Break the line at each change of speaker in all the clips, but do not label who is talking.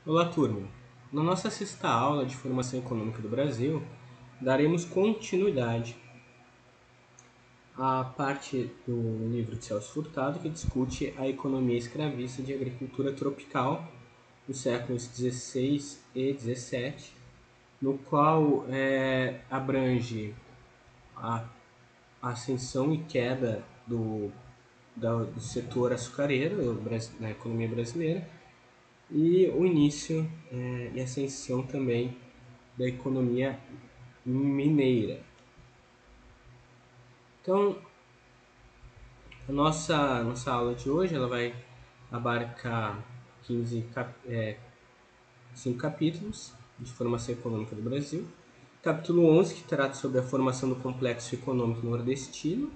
Olá, turma! Na nossa sexta aula de Formação Econômica do Brasil, daremos continuidade à parte do livro de Celso Furtado que discute a economia escravista de agricultura tropical nos séculos XVI e XVII, no qual abrange a ascensão e queda do setor açucareiro na economia brasileira e o início e ascensão também da economia mineira. Então, a nossa aula de hoje ela vai abarcar 5 capítulos de formação econômica do Brasil. Capítulo 11, que trata sobre a formação do complexo econômico nordestino,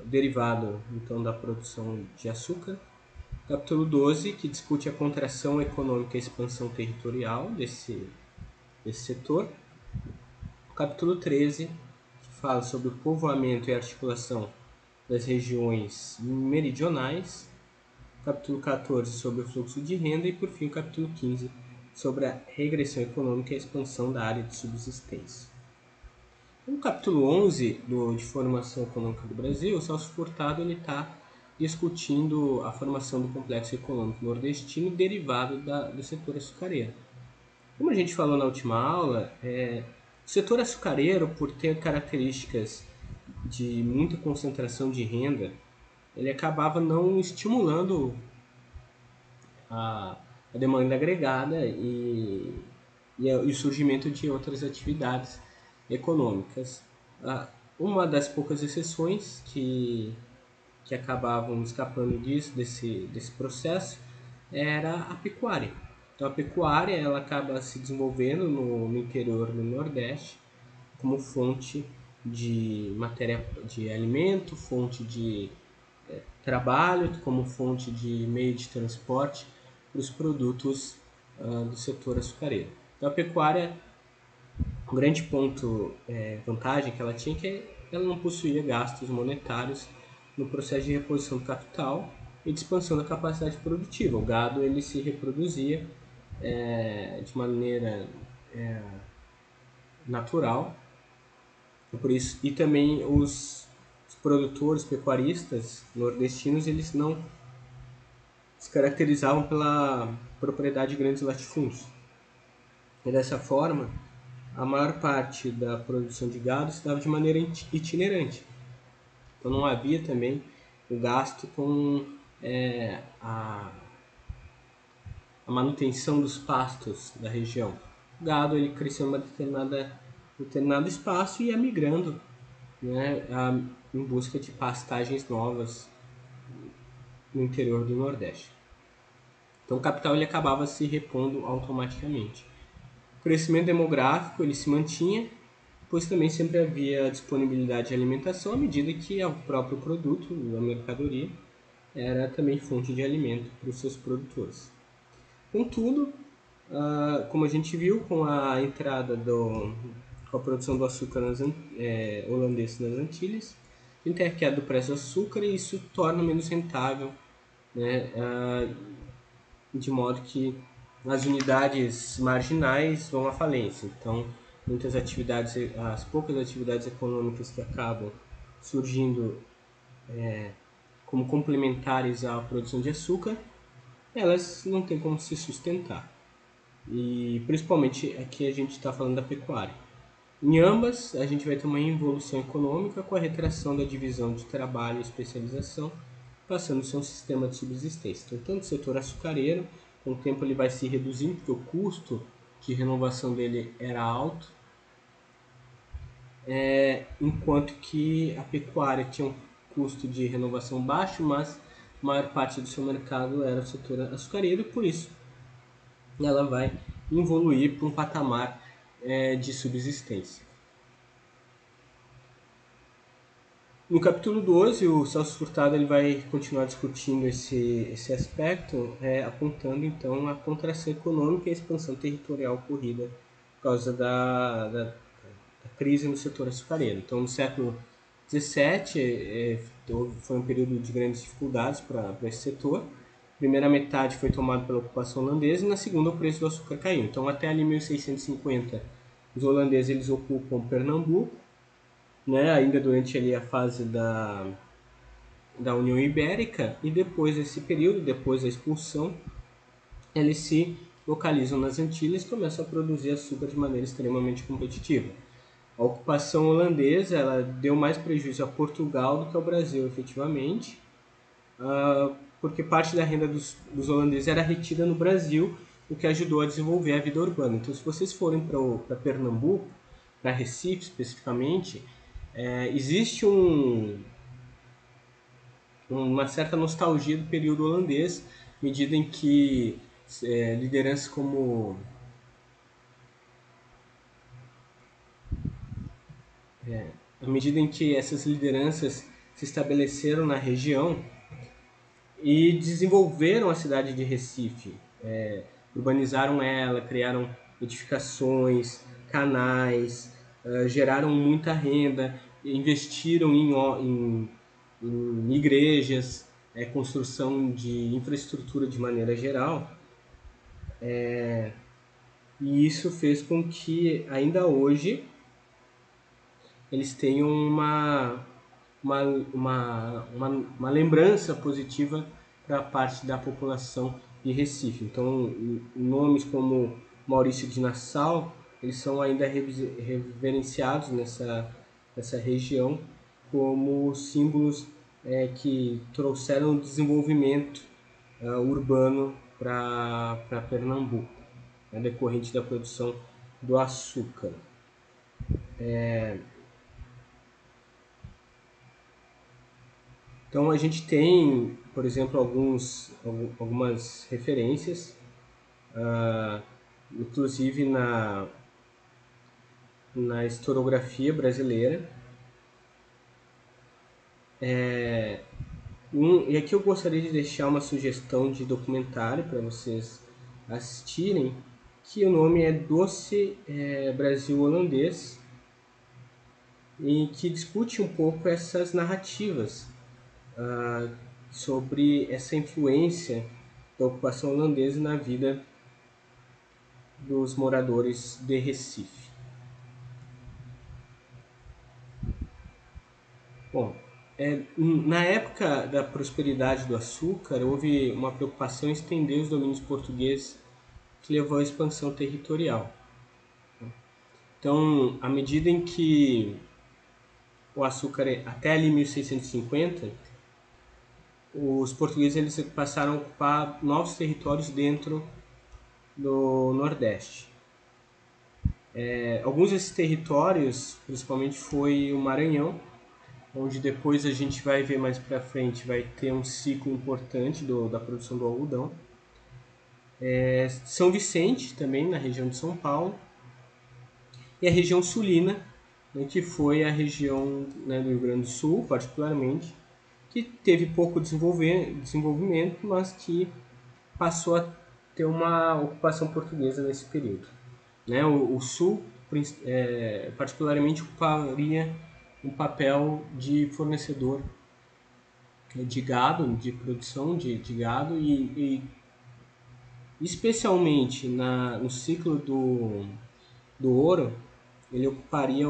derivado então da produção de açúcar. Capítulo 12, que discute a contração econômica e a expansão territorial desse setor. Capítulo 13, que fala sobre o povoamento e articulação das regiões meridionais. Capítulo 14, sobre o fluxo de renda. E, por fim, o capítulo 15, sobre a regressão econômica e a expansão da área de subsistência. No capítulo 11 de Formação Econômica do Brasil, o Celso Furtado está discutindo a formação do complexo econômico nordestino derivado do setor açucareiro. Como a gente falou na última aula, o setor açucareiro, por ter características de muita concentração de renda, ele acabava não estimulando a demanda agregada e o surgimento de outras atividades econômicas. Uma das poucas exceções que acabavam escapando desse processo era a pecuária. Então a pecuária ela acaba se desenvolvendo no interior do Nordeste como fonte de matéria de alimento, fonte de trabalho, como fonte de meio de transporte para os produtos do setor açucareiro. Então a pecuária, um grande ponto, vantagem que ela tinha, que ela não possuía gastos monetários no processo de reposição do capital e de expansão da capacidade produtiva. O gado ele se reproduzia de maneira natural, por isso, e também os produtores pecuaristas nordestinos eles não se caracterizavam pela propriedade de grandes latifúndios. E dessa forma, a maior parte da produção de gado se dava de maneira itinerante. Então não havia também o gasto com a manutenção dos pastos da região. O gado ele cresceu em determinado espaço e ia migrando, né, em busca de pastagens novas no interior do Nordeste. Então o capital ele acabava se repondo automaticamente. O crescimento demográfico ele se mantinha, pois também sempre havia disponibilidade de alimentação à medida que o próprio produto, a mercadoria, era também fonte de alimento para os seus produtores. Contudo, como a gente viu com a entrada com a produção do açúcar holandês nas Antilhas, a gente tem a queda do preço do açúcar e isso torna menos rentável, né, de modo que as unidades marginais vão à falência. Então, as poucas atividades econômicas que acabam surgindo como complementares à produção de açúcar, elas não têm como se sustentar. E principalmente aqui a gente está falando da pecuária. Em ambas, a gente vai ter uma involução econômica com a retração da divisão de trabalho e especialização, passando a ser um sistema de subsistência. Então, tanto o setor açucareiro, com o tempo ele vai se reduzindo, porque o custo de renovação dele era alto, enquanto que a pecuária tinha um custo de renovação baixo, mas a maior parte do seu mercado era o setor açucareiro, e por isso ela vai evoluir para um patamar de subsistência. No capítulo 12, o Celso Furtado ele vai continuar discutindo esse aspecto, apontando então a contração econômica e a expansão territorial ocorrida por causa da crise no setor açucareiro. Então, no século XVII, foi um período de grandes dificuldades para esse setor, primeira metade foi tomada pela ocupação holandesa e na segunda o preço do açúcar caiu. Então até ali 1650 os holandeses eles ocupam Pernambuco, né, ainda durante ali a fase da União Ibérica, e depois desse período, depois da expulsão, eles se localizam nas Antilhas e começam a produzir açúcar de maneira extremamente competitiva. A ocupação holandesa ela deu mais prejuízo a Portugal do que ao Brasil, efetivamente, porque parte da renda dos holandeses era retida no Brasil, o que ajudou a desenvolver a vida urbana. Então, se vocês forem para Pernambuco, para Recife especificamente, existe uma certa nostalgia do período holandês, à medida em que lideranças como à medida em que essas lideranças se estabeleceram na região e desenvolveram a cidade de Recife, urbanizaram ela, criaram edificações, canais, geraram muita renda, investiram em igrejas, construção de infraestrutura de maneira geral, e isso fez com que ainda hoje eles tenham uma lembrança positiva para parte da população de Recife. Então, nomes como Maurício de Nassau, eles são ainda reverenciados nessa região como símbolos que trouxeram desenvolvimento urbano para Pernambuco, decorrente da produção do açúcar. Então a gente tem, por exemplo, algumas referências, inclusive na historiografia brasileira. E aqui eu gostaria de deixar uma sugestão de documentário para vocês assistirem, que o nome é Doce Brasil Holandês, e que discute um pouco essas narrativas sobre essa influência da ocupação holandesa na vida dos moradores de Recife. Bom, na época da prosperidade do açúcar, houve uma preocupação em estender os domínios portugueses, que levou à expansão territorial. Então, à medida em que o açúcar, até ali 1650, os portugueses eles passaram a ocupar novos territórios dentro do Nordeste. Alguns desses territórios, principalmente foi o Maranhão, onde depois a gente vai ver mais para frente, vai ter um ciclo importante da produção do algodão. São Vicente, também na região de São Paulo, e a região sulina, né, que foi a região, né, do Rio Grande do Sul, particularmente, que teve pouco desenvolvimento, mas que passou a ter uma ocupação portuguesa nesse período. Né? O Sul, particularmente, ocuparia um papel de fornecedor de gado, de produção de gado, e especialmente no ciclo do ouro, ele ocuparia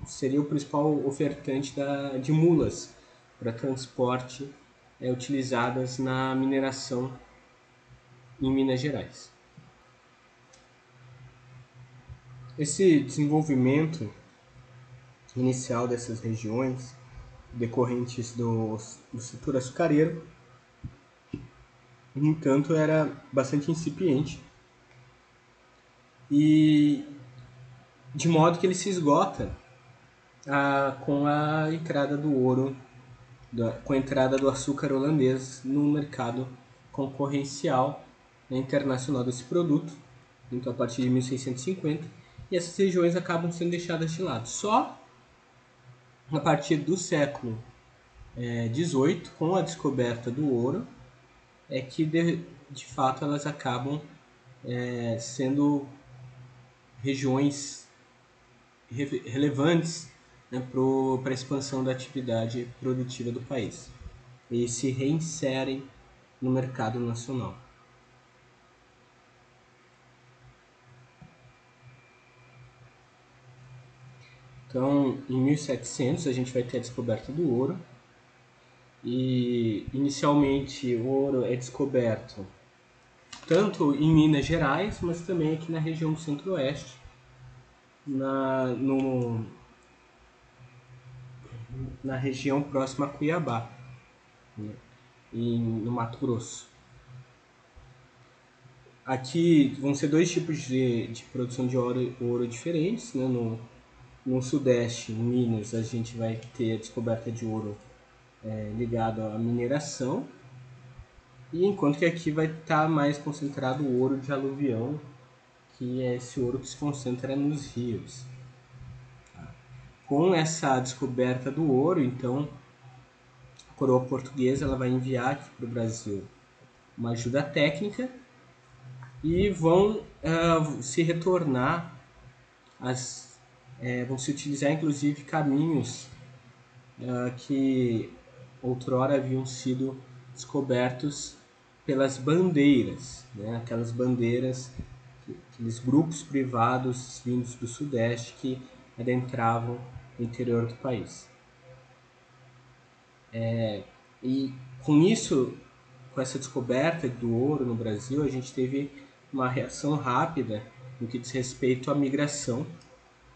seria o principal ofertante de mulas para transporte utilizadas na mineração em Minas Gerais. Esse desenvolvimento inicial dessas regiões decorrentes do setor açucareiro, no entanto, era bastante incipiente, e de modo que ele se esgota com a entrada do ouro, com a entrada do açúcar holandês no mercado concorrencial, né, internacional desse produto, então a partir de 1650, e essas regiões acabam sendo deixadas de lado. Só a partir do século XVIII, com a descoberta do ouro, é que de fato elas acabam sendo regiões relevantes, né, para a expansão da atividade produtiva do país. E se reinserem no mercado nacional. Então, em 1700 a gente vai ter a descoberta do ouro, e inicialmente o ouro é descoberto tanto em Minas Gerais, mas também aqui na região do Centro-Oeste, na região próxima a Cuiabá, né, no Mato Grosso. Aqui vão ser dois tipos de produção de ouro diferentes, né? No Sudeste, em Minas, a gente vai ter a descoberta de ouro ligado à mineração, e enquanto que aqui vai estar mais concentrado o ouro de aluvião, que é esse ouro que se concentra nos rios. Com essa descoberta do ouro, então, a coroa portuguesa ela vai enviar aqui para o Brasil uma ajuda técnica, e vão se retornar, vão se utilizar inclusive caminhos que outrora haviam sido descobertos pelas bandeiras, né? Aquelas bandeiras, aqueles grupos privados vindos do Sudeste que adentravam o interior do país. E com isso, com essa descoberta do ouro no Brasil, a gente teve uma reação rápida no que diz respeito à migração.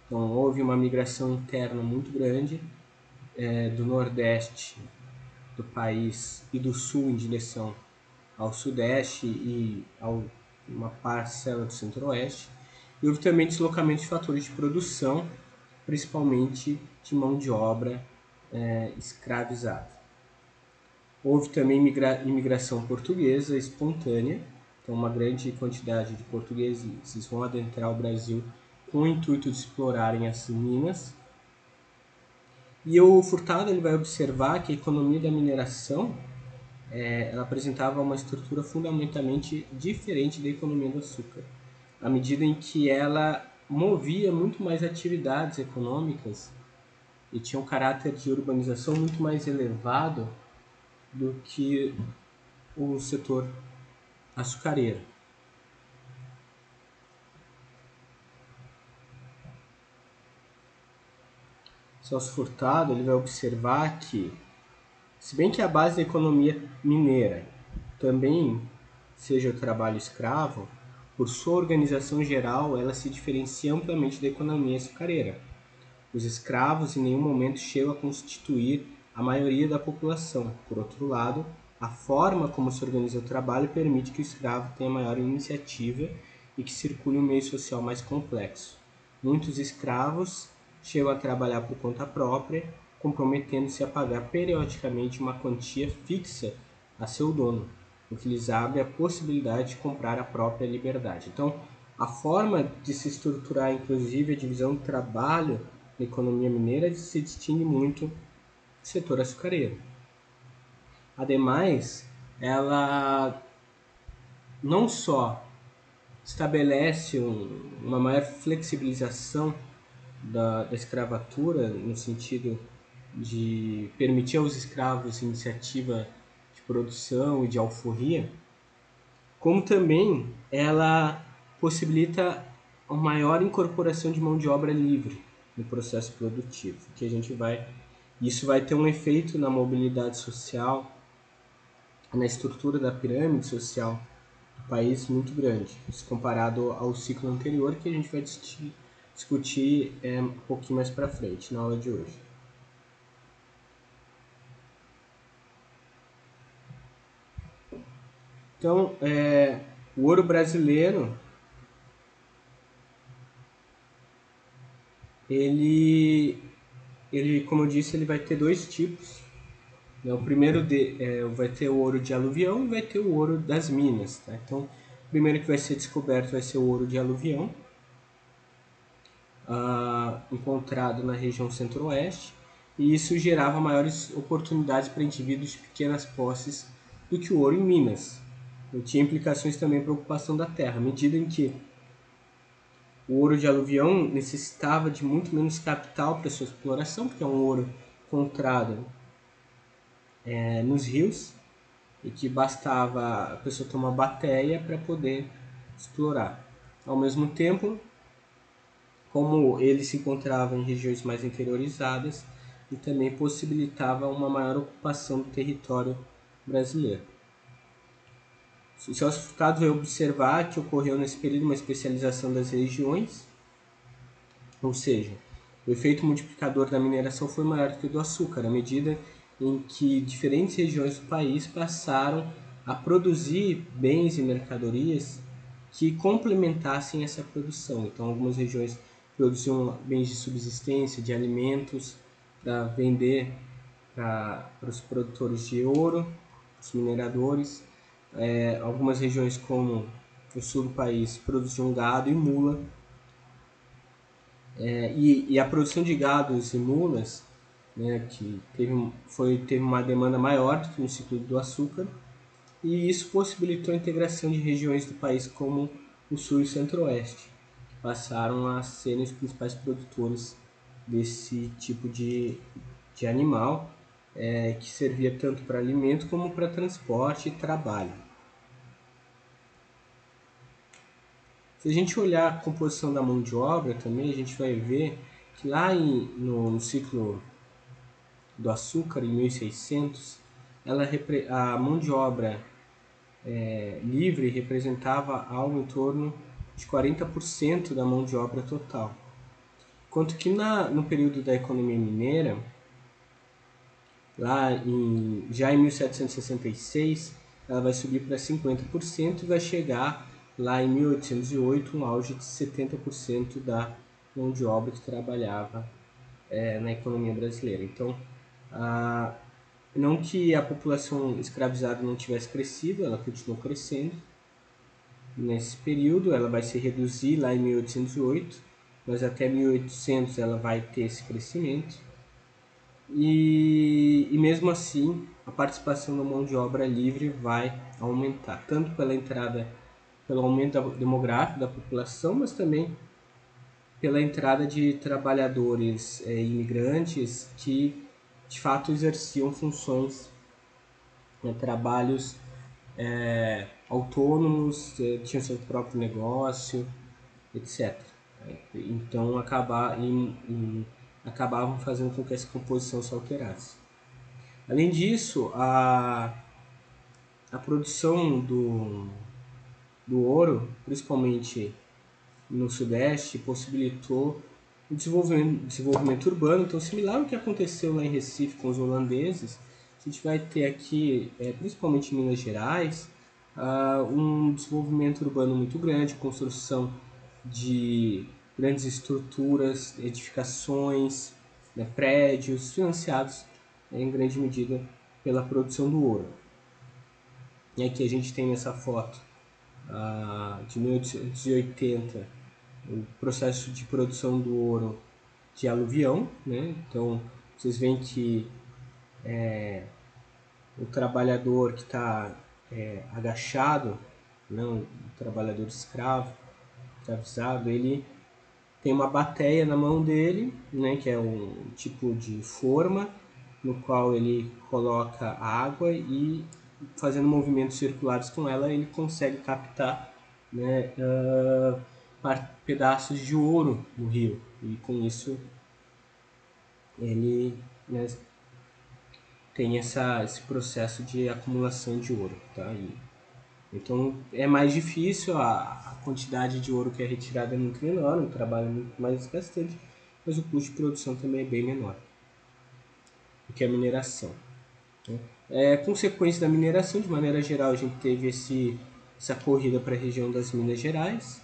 Então, houve uma migração interna muito grande do Nordeste do país e do Sul em direção ao Sudeste e a uma parcela do Centro-Oeste. E houve também deslocamento de fatores de produção, principalmente de mão de obra escravizada. Houve também imigração portuguesa espontânea, então uma grande quantidade de portugueses vão adentrar o Brasil com o intuito de explorarem as minas. E o Furtado ele vai observar que a economia da mineração ela apresentava uma estrutura fundamentalmente diferente da economia do açúcar, à medida em que ela movia muito mais atividades econômicas e tinha um caráter de urbanização muito mais elevado do que o setor açucareiro. Celso Furtado ele vai observar que, se bem que a base da economia mineira também seja o trabalho escravo, por sua organização geral ela se diferencia amplamente da economia açucareira. Os escravos em nenhum momento chegam a constituir a maioria da população. Por outro lado, a forma como se organiza o trabalho permite que o escravo tenha maior iniciativa e que circule um meio social mais complexo. Muitos escravos chegam a trabalhar por conta própria, comprometendo-se a pagar periodicamente uma quantia fixa a seu dono, o que lhes abre a possibilidade de comprar a própria liberdade. Então, a forma de se estruturar, inclusive, a divisão do trabalho na economia mineira se distingue muito do setor açucareiro. Ademais, ela não só estabelece uma maior flexibilização da escravatura, no sentido de permitir aos escravos iniciativa de produção e de alforria, como também ela possibilita uma maior incorporação de mão de obra livre no processo produtivo, que isso vai ter um efeito na mobilidade social, na estrutura da pirâmide social do país muito grande, se comparado ao ciclo anterior, que a gente vai discutir um pouquinho mais para frente na aula de hoje. Então, o ouro brasileiro, ele, como eu disse, ele vai ter dois tipos. O primeiro vai ter o ouro de aluvião e vai ter o ouro das minas. Tá? Então, o primeiro que vai ser descoberto vai ser o ouro de aluvião, encontrado na região centro-oeste, e isso gerava maiores oportunidades para indivíduos de pequenas posses do que o ouro em minas. E tinha implicações também para a ocupação da terra, à medida em que o ouro de aluvião necessitava de muito menos capital para sua exploração, porque é um ouro encontrado nos rios. e que bastava a pessoa ter uma bateia para poder explorar. Ao mesmo tempo, como ele se encontrava em regiões mais interiorizadas, e também possibilitava uma maior ocupação do território brasileiro. O Celso Furtado vai observar que ocorreu nesse período uma especialização das regiões, ou seja, o efeito multiplicador da mineração foi maior que o do açúcar, à medida em que diferentes regiões do país passaram a produzir bens e mercadorias que complementassem essa produção. Então, algumas regiões produziam bens de subsistência, de alimentos, para vender para os produtores de ouro, os mineradores. Algumas regiões, como o sul do país, produziam gado e mula. E a produção de gados e mulas, né, que teve uma demanda maior do que no ciclo do açúcar, e isso possibilitou a integração de regiões do país como o sul e o centro-oeste, que passaram a serem os principais produtores desse tipo de animal, que servia tanto para alimento como para transporte e trabalho. Se a gente olhar a composição da mão de obra também, a gente vai ver que lá no ciclo do açúcar, em 1600, a mão de obra livre representava algo em torno de 40% da mão de obra total. Enquanto que no período da economia mineira, já em 1766, ela vai subir para 50% e vai chegar lá em 1808 um auge de 70% da mão de obra que trabalhava na economia brasileira. Então, não que a população escravizada não tivesse crescido, ela continuou crescendo. Nesse período, ela vai se reduzir lá em 1808, mas até 1800 ela vai ter esse crescimento. E mesmo assim, a participação da mão de obra livre vai aumentar, tanto pelo aumento demográfico da população, mas também pela entrada de trabalhadores imigrantes que de fato exerciam funções, trabalhos autônomos, tinham seu próprio negócio, etc. Então acabavam fazendo com que essa composição se alterasse. Além disso, a produção do ouro, principalmente no Sudeste, possibilitou o desenvolvimento urbano. Então, similar ao que aconteceu lá em Recife com os holandeses, a gente vai ter aqui, principalmente em Minas Gerais, um desenvolvimento urbano muito grande, construção de grandes estruturas, edificações, prédios, financiados em grande medida pela produção do ouro. E aqui a gente tem essa foto de 1880, o processo de produção do ouro de aluvião, né? Então vocês veem que o trabalhador que está agachado, não, o trabalhador escravizado, ele tem uma bateia na mão dele, né, que é um tipo de forma no qual ele coloca água e, fazendo movimentos circulares com ela, ele consegue captar, né, pedaços de ouro no rio, e com isso ele, né, tem esse processo de acumulação de ouro, tá? Então é mais difícil, a quantidade de ouro que é retirada é muito menor, um trabalho muito mais desgastante, mas o custo de produção também é bem menor do que a mineração. Consequência da mineração, de maneira geral, a gente teve essa corrida para a região das Minas Gerais.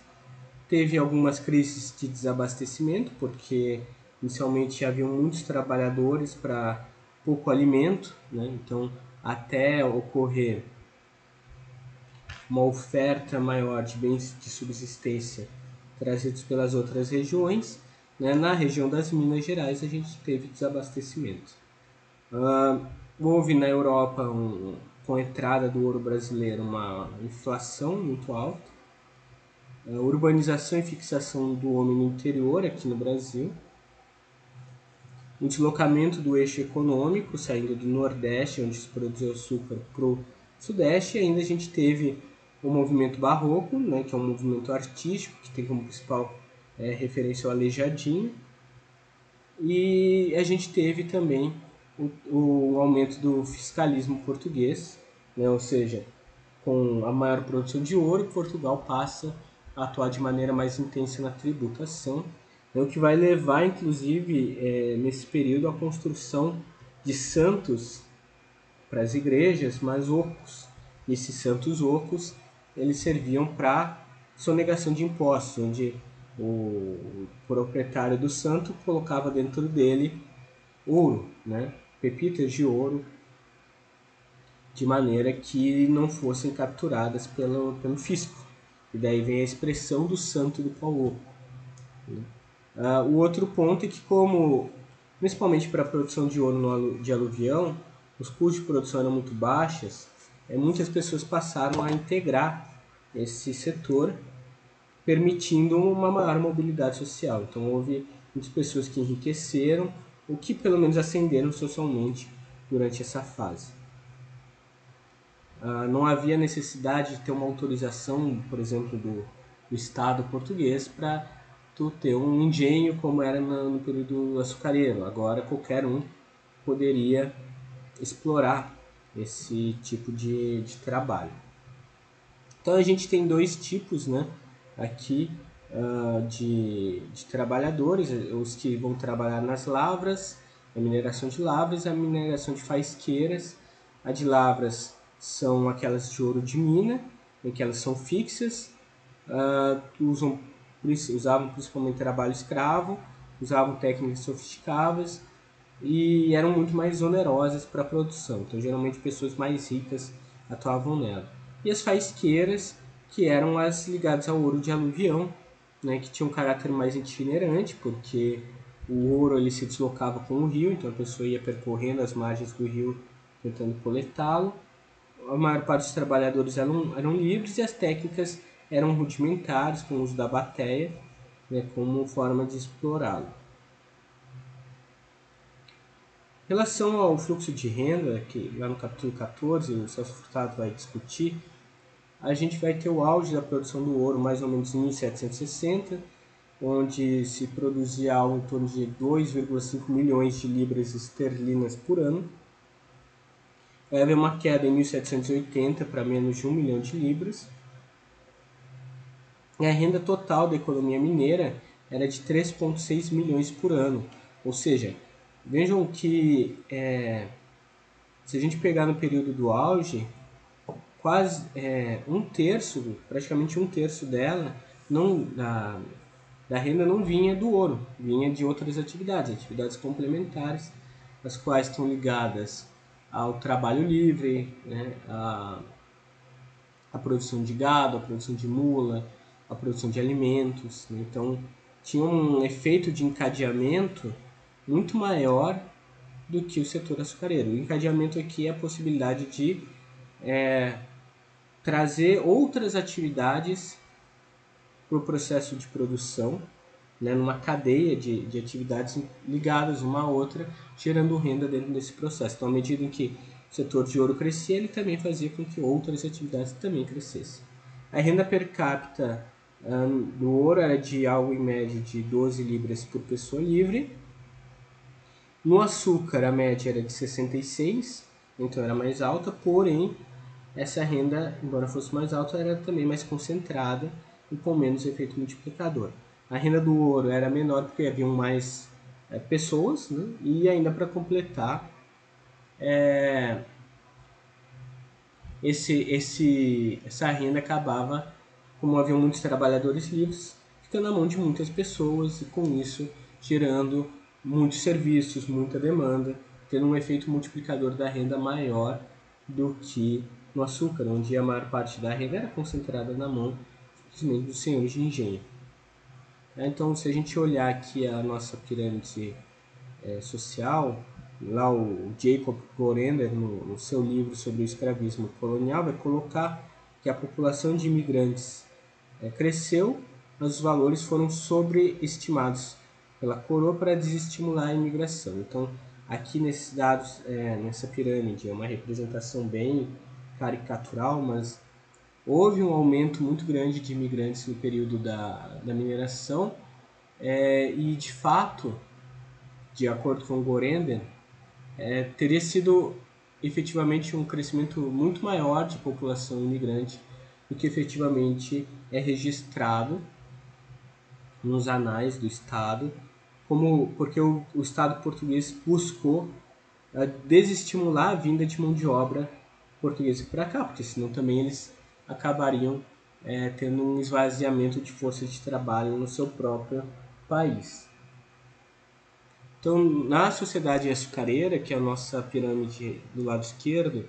Teve algumas crises de desabastecimento, porque inicialmente haviam muitos trabalhadores para pouco alimento, né? Então, até ocorrer uma oferta maior de bens de subsistência trazidos pelas outras regiões, né? Na região das Minas Gerais a gente teve desabastecimento. Houve na Europa, com a entrada do ouro brasileiro, uma inflação muito alta, a urbanização e fixação do homem no interior aqui no Brasil, o deslocamento do eixo econômico, saindo do Nordeste, onde se produziu açúcar, para o Sudeste. E ainda a gente teve o movimento barroco, né, que é um movimento artístico, que tem como principal referência o Aleijadinho. E a gente teve também o aumento do fiscalismo português, né, ou seja, com a maior produção de ouro, Portugal passa a atuar de maneira mais intensa na tributação, o que vai levar, inclusive, nesse período, a construção de santos para as igrejas, mas ocos. E esses santos ocos, eles serviam para sonegação de impostos, onde o proprietário do santo colocava dentro dele ouro, né? Pepitas de ouro, de maneira que não fossem capturadas pelo fisco. E daí vem a expressão do santo do pau oco. O outro ponto é que, como principalmente para a produção de ouro de aluvião, os custos de produção eram muito baixos, muitas pessoas passaram a integrar esse setor, permitindo uma maior mobilidade social. Então houve muitas pessoas que enriqueceram, ou que pelo menos ascenderam socialmente durante essa fase. Não havia necessidade de ter uma autorização, por exemplo, do Estado português para tu ter um engenho como era no período açucareiro. Agora qualquer um poderia explorar esse tipo de trabalho. Então a gente tem dois tipos, né, aqui de trabalhadores, os que vão trabalhar nas lavras, a mineração de lavras, a mineração de faisqueiras. A de lavras são aquelas de ouro de mina, em que elas são fixas, usavam principalmente trabalho escravo, usavam técnicas sofisticadas e eram muito mais onerosas para a produção. Então, geralmente, pessoas mais ricas atuavam nela. E as faisqueiras, que eram as ligadas ao ouro de aluvião, né, que tinha um caráter mais itinerante, porque o ouro ele se deslocava com o rio, então a pessoa ia percorrendo as margens do rio tentando coletá-lo. A maior parte dos trabalhadores eram livres e as técnicas eram rudimentares, com o uso da bateia, né, como forma de explorá-lo. Em relação ao fluxo de renda, que lá no capítulo 14 o Celso Furtado vai discutir, a gente vai ter o auge da produção do ouro mais ou menos em 1760, onde se produzia algo em torno de 2,5 milhões de libras esterlinas por ano. Vai haver uma queda em 1780 para menos de 1 milhão de libras. E a renda total da economia mineira era de 3,6 milhões por ano. Ou seja, vejam que se a gente pegar no período do auge, quase praticamente um terço dela, da renda não vinha do ouro, vinha de outras atividades complementares, as quais estão ligadas ao trabalho livre, né, a produção de gado, a produção de mula, a produção de alimentos. Né? Então, tinha um efeito de encadeamento muito maior do que o setor açucareiro. O encadeamento aqui é a possibilidade de trazer outras atividades para o processo de produção, né, numa cadeia de atividades ligadas uma à outra, gerando renda dentro desse processo. Então, à medida em que o setor de ouro crescia, ele também fazia com que outras atividades também crescessem. A renda per capita do ouro era de algo em média de 12 libras por pessoa livre. No açúcar, a média era de 66, então era mais alta, porém, essa renda, embora fosse mais alta, era também mais concentrada e com menos efeito multiplicador. A renda do ouro era menor porque haviam mais pessoas, né? E ainda para completar, essa renda acabava, como haviam muitos trabalhadores livres, ficando na mão de muitas pessoas e com isso gerando muitos serviços, muita demanda, tendo um efeito multiplicador da renda maior do que no açúcar, onde a maior parte da renda era concentrada na mão simplesmente dos senhores de engenho. Então, se a gente olhar aqui a nossa pirâmide social, lá o Jacob Gorender, no seu livro sobre o escravismo colonial, vai colocar que a população de imigrantes cresceu, mas os valores foram sobreestimados pela coroa para desestimular a imigração. Então, aqui nesses dados, nessa pirâmide, é uma representação bem caricatural, mas houve um aumento muito grande de imigrantes no período da mineração, e de fato, de acordo com o Gorenden, teria sido efetivamente um crescimento muito maior de população imigrante do que efetivamente é registrado nos anais do Estado, porque o Estado português buscou desestimular a vinda de mão de obra portuguesa para cá, porque senão também eles acabariam tendo um esvaziamento de força de trabalho no seu próprio país. Então, na sociedade açucareira, que é a nossa pirâmide do lado esquerdo,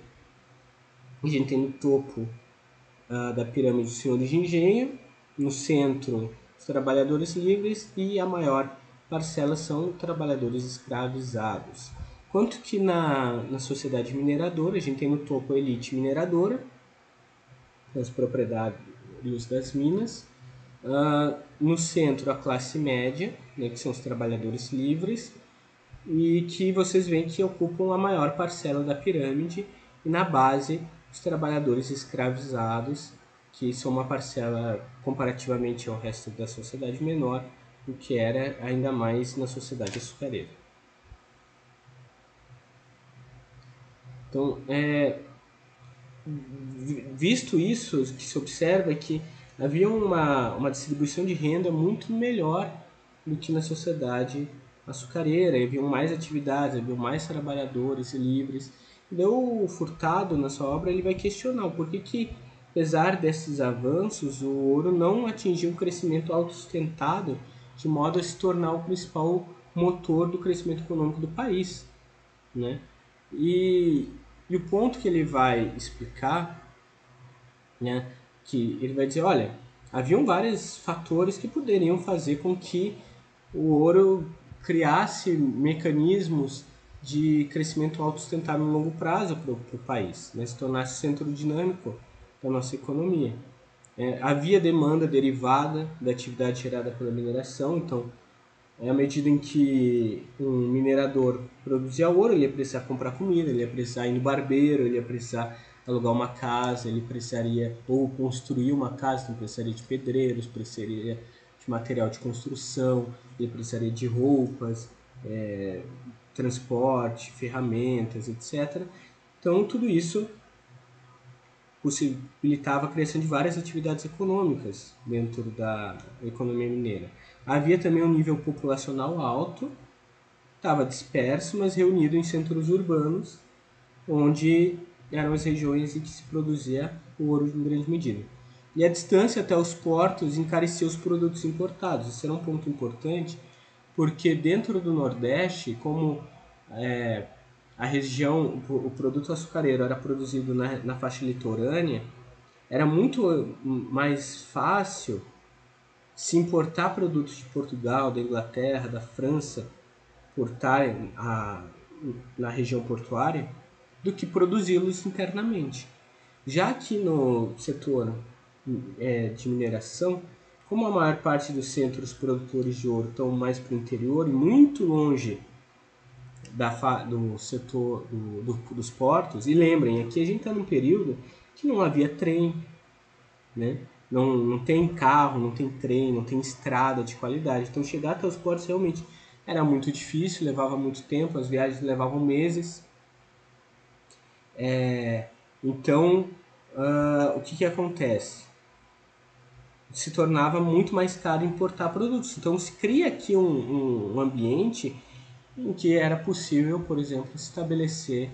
a gente tem no topo da pirâmide os senhores de engenho, no centro os trabalhadores livres e a maior parcela são trabalhadores escravizados. Quanto que na sociedade mineradora, a gente tem no topo a elite mineradora, os proprietários das minas, no centro a classe média, né, que são os trabalhadores livres, e que vocês veem que ocupam a maior parcela da pirâmide, e na base os trabalhadores escravizados, que são uma parcela comparativamente ao resto da sociedade menor, o que era ainda mais na sociedade açucareira. Então, visto isso, o que se observa é que havia uma distribuição de renda muito melhor do que na sociedade açucareira, haviam mais atividades, haviam mais trabalhadores livres. Então, o Furtado, na sua obra, ele vai questionar o porquê que, apesar desses avanços, o ouro não atingiu um crescimento autossustentado de modo a se tornar o principal motor do crescimento econômico do país, né? E o ponto que ele vai explicar, né, que ele vai dizer, olha, haviam vários fatores que poderiam fazer com que o ouro criasse mecanismos de crescimento autossustentável no longo prazo para o país, né, se tornasse centro dinâmico da nossa economia. Havia demanda derivada da atividade gerada pela mineração, então à medida em que um minerador produzia ouro, ele ia precisar comprar comida, ele ia precisar ir no barbeiro, ele ia precisar alugar uma casa, ele precisaria ou construir uma casa, então precisaria de pedreiros, precisaria de material de construção, ele precisaria de roupas, transporte, ferramentas, etc. Então tudo isso possibilitava a criação de várias atividades econômicas dentro da economia mineira. Havia também um nível populacional alto, estava disperso, mas reunido em centros urbanos, onde eram as regiões em que se produzia o ouro em grande medida. E a distância até os portos encarecia os produtos importados. Isso era um ponto importante, porque dentro do Nordeste, como a região, o produto açucareiro era produzido na faixa litorânea, era muito mais fácil se importar produtos de Portugal, da Inglaterra, da França, na região portuária, do que produzi-los internamente. Já que no setor de mineração, como a maior parte dos centros produtores de ouro estão mais para o interior e muito longe do setor dos portos, e lembrem, aqui a gente está num período que não havia trem, né? Não tem carro, não tem trem, não tem estrada de qualidade. Então chegar até os portos realmente era muito difícil, levava muito tempo, as viagens levavam meses. Então, o que acontece? Se tornava muito mais caro importar produtos. Então se cria aqui um ambiente em que era possível, por exemplo, estabelecer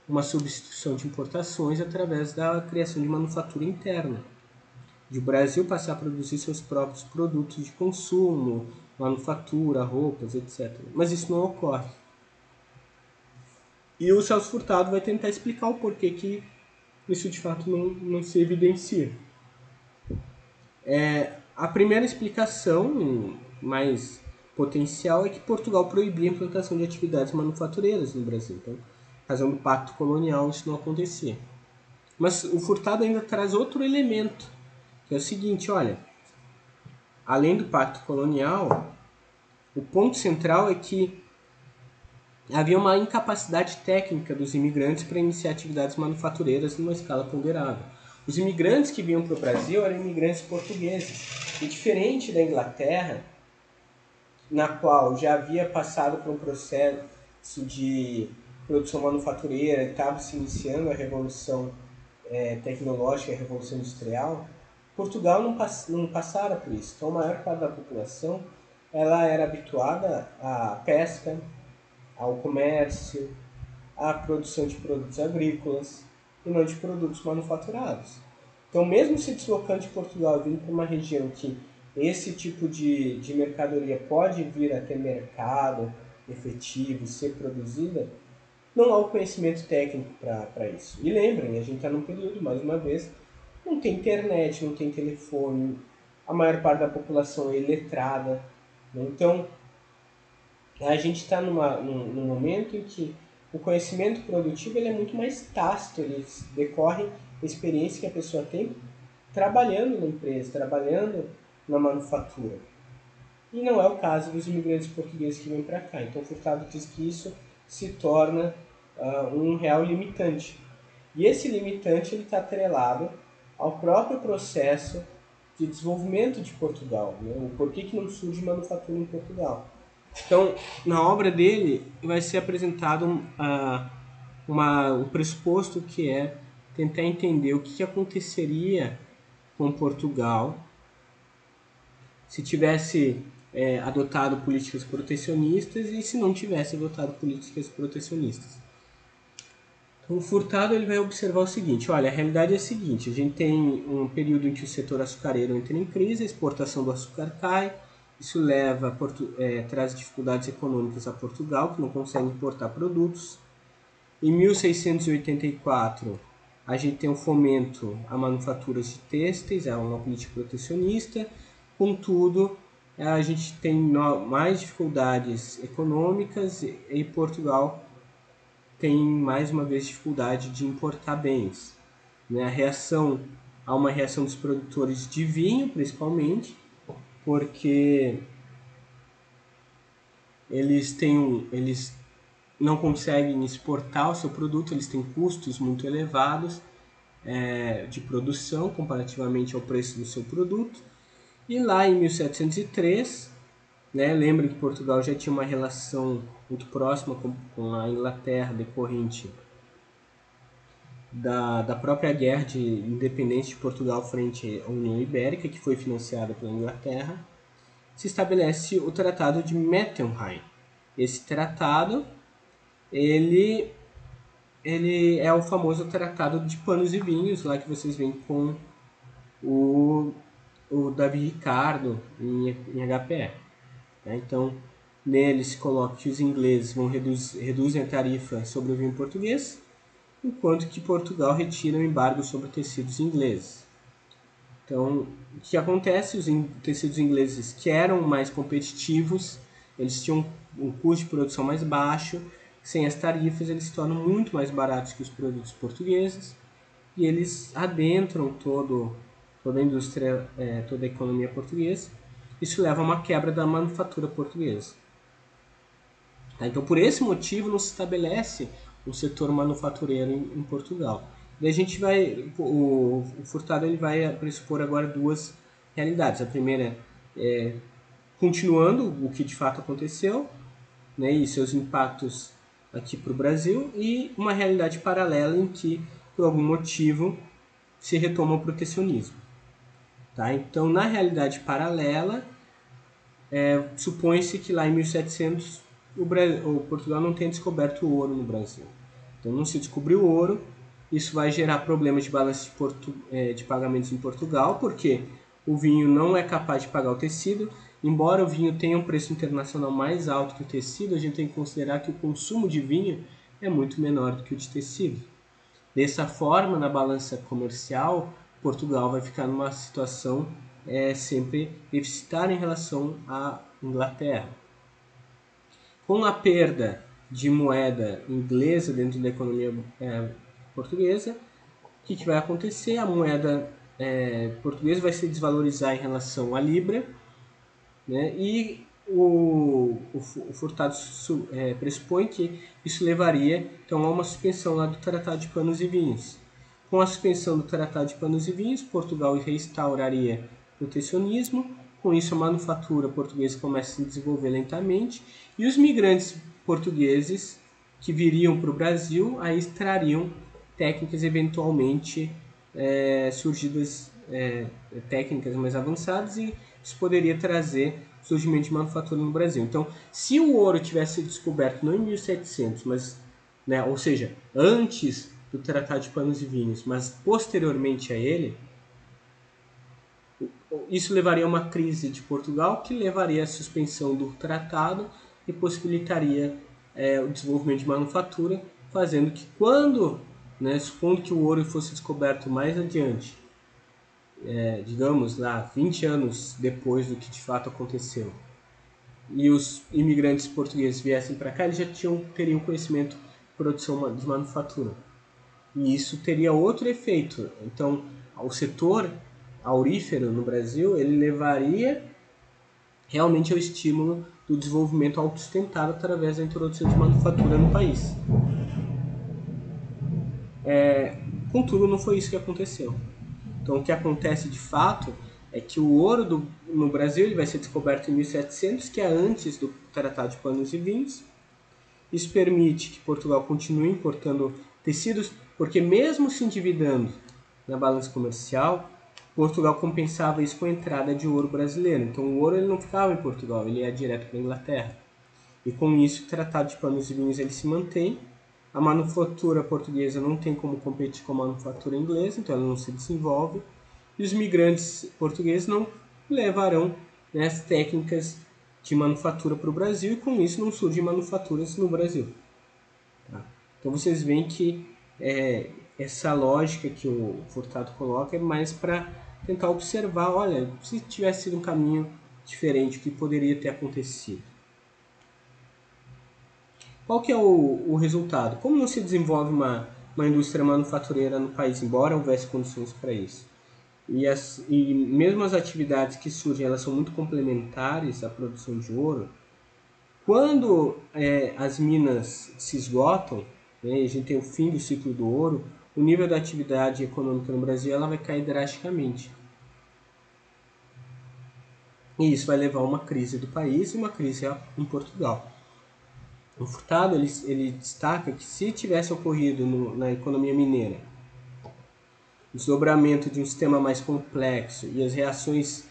uma substituição de importações através da criação de manufatura interna. De o Brasil passar a produzir seus próprios produtos de consumo, manufatura, roupas, etc. Mas isso não ocorre. E o Celso Furtado vai tentar explicar o porquê que isso de fato não se evidencia. A primeira explicação mais potencial é que Portugal proibia a implantação de atividades manufatureiras no Brasil. Então, razão do pacto colonial, isso não acontecia. Mas o Furtado ainda traz outro elemento, que é o seguinte, olha, além do pacto colonial, o ponto central é que havia uma incapacidade técnica dos imigrantes para iniciar atividades manufatureiras numa escala ponderável. Os imigrantes que vinham para o Brasil eram imigrantes portugueses. E diferente da Inglaterra, na qual já havia passado por um processo de produção manufatureira, estava se iniciando a revolução tecnológica, a revolução industrial, Portugal não passara por isso. Então, a maior parte da população ela era habituada à pesca, ao comércio, à produção de produtos agrícolas e não de produtos manufaturados. Então, mesmo se deslocando de Portugal vindo para uma região que esse tipo de mercadoria pode vir a ter mercado efetivo, ser produzida, não há o conhecimento técnico para isso. E lembrem, a gente está num período, mais uma vez, não tem internet, não tem telefone, a maior parte da população é iletrada. Né? Então, a gente está num momento em que o conhecimento produtivo ele é muito mais tácito, ele decorre da experiência que a pessoa tem trabalhando na empresa, trabalhando na manufatura. E não é o caso dos imigrantes portugueses que vêm para cá. Então, Furtado diz que isso se torna um real limitante. E esse limitante está atrelado ao próprio processo de desenvolvimento de Portugal. Né? O porquê que não surge manufatura em Portugal. Então, na obra dele, vai ser apresentado um pressuposto que é tentar entender o que aconteceria com Portugal se tivesse adotado políticas protecionistas e se não tivesse adotado políticas protecionistas. Então, o Furtado ele vai observar o seguinte, olha, a realidade é a seguinte, a gente tem um período em que o setor açucareiro entra em crise, a exportação do açúcar cai, isso traz dificuldades econômicas a Portugal, que não consegue importar produtos. Em 1684, a gente tem um fomento a manufaturas de têxteis, é uma política protecionista. Contudo, a gente tem mais dificuldades econômicas e Portugal tem mais uma vez dificuldade de importar bens. Há uma reação dos produtores de vinho, principalmente, porque eles não conseguem exportar o seu produto, eles têm custos muito elevados de produção comparativamente ao preço do seu produto. E lá em 1703, lembrem que Portugal já tinha uma relação muito próxima com a Inglaterra decorrente da própria guerra de independência de Portugal frente à União Ibérica, que foi financiada pela Inglaterra. Se estabelece o Tratado de Mettenheim. Esse tratado ele é o famoso Tratado de Panos e Vinhos, lá que vocês veem com o Davi Ricardo em HPE. Então, nele se coloca que os ingleses reduzem a tarifa sobre o vinho português, enquanto que Portugal retira o embargo sobre tecidos ingleses. Então, o que acontece? Os tecidos ingleses que eram mais competitivos, eles tinham um custo de produção mais baixo, sem as tarifas eles se tornam muito mais baratos que os produtos portugueses e eles adentram toda a indústria, toda a economia portuguesa. Isso leva a uma quebra da manufatura portuguesa. Então, por esse motivo, não se estabelece um setor manufatureiro em Portugal. Daí a gente o Furtado ele vai pressupor agora duas realidades. A primeira é continuando o que de fato aconteceu, e seus impactos aqui para o Brasil, e uma realidade paralela em que, por algum motivo, se retoma o protecionismo. Tá? Então, na realidade paralela, supõe-se que lá em 1700 o Portugal não tenha descoberto o ouro no Brasil. Então, não se descobriu o ouro, isso vai gerar problemas de balanço de pagamentos em Portugal, porque o vinho não é capaz de pagar o tecido. Embora o vinho tenha um preço internacional mais alto que o tecido, a gente tem que considerar que o consumo de vinho é muito menor do que o de tecido. Dessa forma, na balança comercial, Portugal vai ficar numa situação sempre deficitária em relação à Inglaterra. Com a perda de moeda inglesa dentro da economia portuguesa, o que vai acontecer? A moeda portuguesa vai se desvalorizar em relação à libra, e o Furtado pressupõe que isso levaria então a uma suspensão lá do Tratado de Panos e Vinhos. Com a suspensão do Tratado de Panos e Vinhos, Portugal reinstauraria protecionismo, com isso a manufatura portuguesa começa a se desenvolver lentamente e os migrantes portugueses que viriam para o Brasil aí trariam técnicas eventualmente surgidas, técnicas mais avançadas, e isso poderia trazer surgimento de manufatura no Brasil. Então, se o ouro tivesse sido descoberto não em 1700, mas, ou seja, antes do Tratado de Panos e Vinhos, mas posteriormente a ele, isso levaria a uma crise de Portugal, que levaria à suspensão do tratado e possibilitaria o desenvolvimento de manufatura, fazendo que quando, supondo que o ouro fosse descoberto mais adiante, digamos lá, 20 anos depois do que de fato aconteceu, e os imigrantes portugueses viessem para cá, eles já teriam conhecimento de produção de manufatura. E isso teria outro efeito. Então, o setor aurífero no Brasil, ele levaria realmente ao estímulo do desenvolvimento autossustentável através da introdução de manufatura no país. Contudo, não foi isso que aconteceu. Então, o que acontece de fato é que o ouro no Brasil ele vai ser descoberto em 1700, que é antes do Tratado de Panos e Vinhos. Isso permite que Portugal continue importando tecidos, porque mesmo se endividando na balança comercial, Portugal compensava isso com a entrada de ouro brasileiro. Então o ouro ele não ficava em Portugal, ele ia direto para a Inglaterra. E com isso o Tratado de Panos e Vinhos ele se mantém. A manufatura portuguesa não tem como competir com a manufatura inglesa, então ela não se desenvolve. E os migrantes portugueses não levarão as técnicas de manufatura para o Brasil, e com isso não surgem manufaturas no Brasil. Tá? Então vocês veem que essa lógica que o Furtado coloca é mais para tentar observar, olha, se tivesse sido um caminho diferente, o que poderia ter acontecido. Qual que é o resultado? Como não se desenvolve uma indústria manufatureira no país, embora houvesse condições para isso? E mesmo as atividades que surgem, elas são muito complementares à produção de ouro. Quando as minas se esgotam, e a gente tem o fim do ciclo do ouro, o nível da atividade econômica no Brasil ela vai cair drasticamente. E isso vai levar a uma crise do país e uma crise em Portugal. O Furtado ele destaca que se tivesse ocorrido na economia mineira o desdobramento de um sistema mais complexo e as reações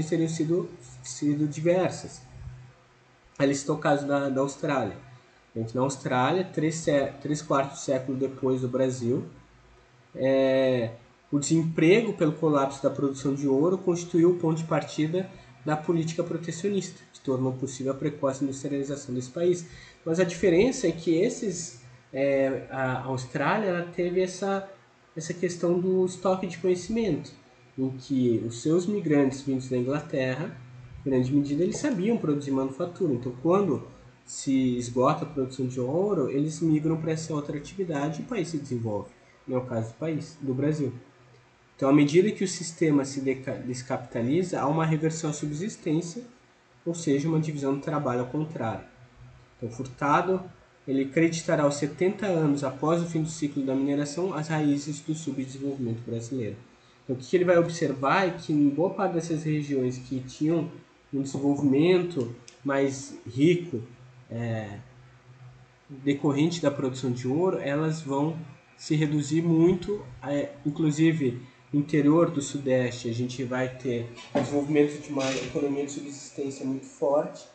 teriam sido diversas. Ele citou o caso da Austrália. Na Austrália, 3/4 século depois do Brasil, o desemprego pelo colapso da produção de ouro constituiu o ponto de partida da política protecionista, que tornou possível a precoce industrialização desse país. Mas a diferença é que a Austrália ela teve essa questão do estoque de conhecimento, em que os seus migrantes vindos da Inglaterra, em grande medida, eles sabiam produzir manufatura. Então, quando se esgota a produção de ouro, eles migram para essa outra atividade e o país se desenvolve. Não é o caso do Brasil. Então, à medida que o sistema se descapitaliza, há uma reversão à subsistência, ou seja, uma divisão do trabalho ao contrário. Então, Furtado ele acreditará aos 70 anos após o fim do ciclo da mineração as raízes do subdesenvolvimento brasileiro. Então, o que ele vai observar é que em boa parte dessas regiões que tinham um desenvolvimento mais rico decorrente da produção de ouro, elas vão se reduzir muito, inclusive no interior do Sudeste a gente vai ter o desenvolvimento de uma economia de subsistência muito forte,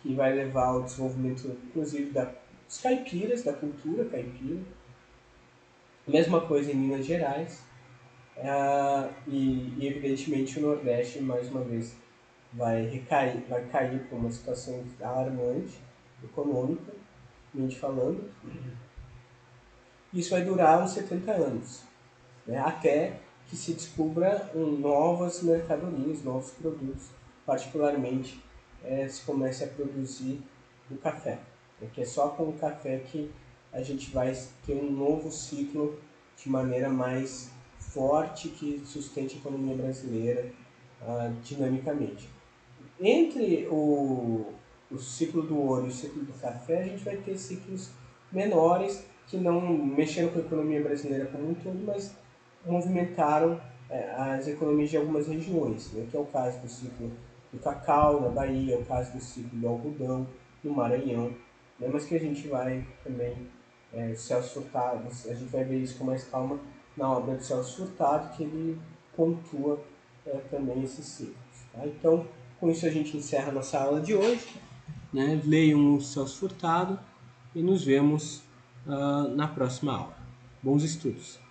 que vai levar ao desenvolvimento inclusive dos caipiras, da cultura caipira. Mesma coisa em Minas Gerais, e evidentemente o Nordeste mais uma vez vai cair para uma situação alarmante, econômica, falando. Isso vai durar uns 70 anos, até que se descubra novas mercadorias, novos produtos, particularmente se comece a produzir o café. Porque é só com o café que a gente vai ter um novo ciclo de maneira mais forte que sustente a economia brasileira dinamicamente. Entre o ciclo do ouro e o ciclo do café, a gente vai ter ciclos menores que não mexeram com a economia brasileira como um todo, mas movimentaram as economias de algumas regiões, né? Que é o caso do ciclo do cacau na Bahia, o caso do ciclo do algodão no Maranhão, né? Mas que a gente vai também, Celso Furtado, a gente vai ver isso com mais calma na obra de Celso Furtado, que ele pontua também esses ciclos. Tá? Então, com isso a gente encerra a nossa aula de hoje, né? Leiam o Celso Furtado e nos vemos na próxima aula. Bons estudos!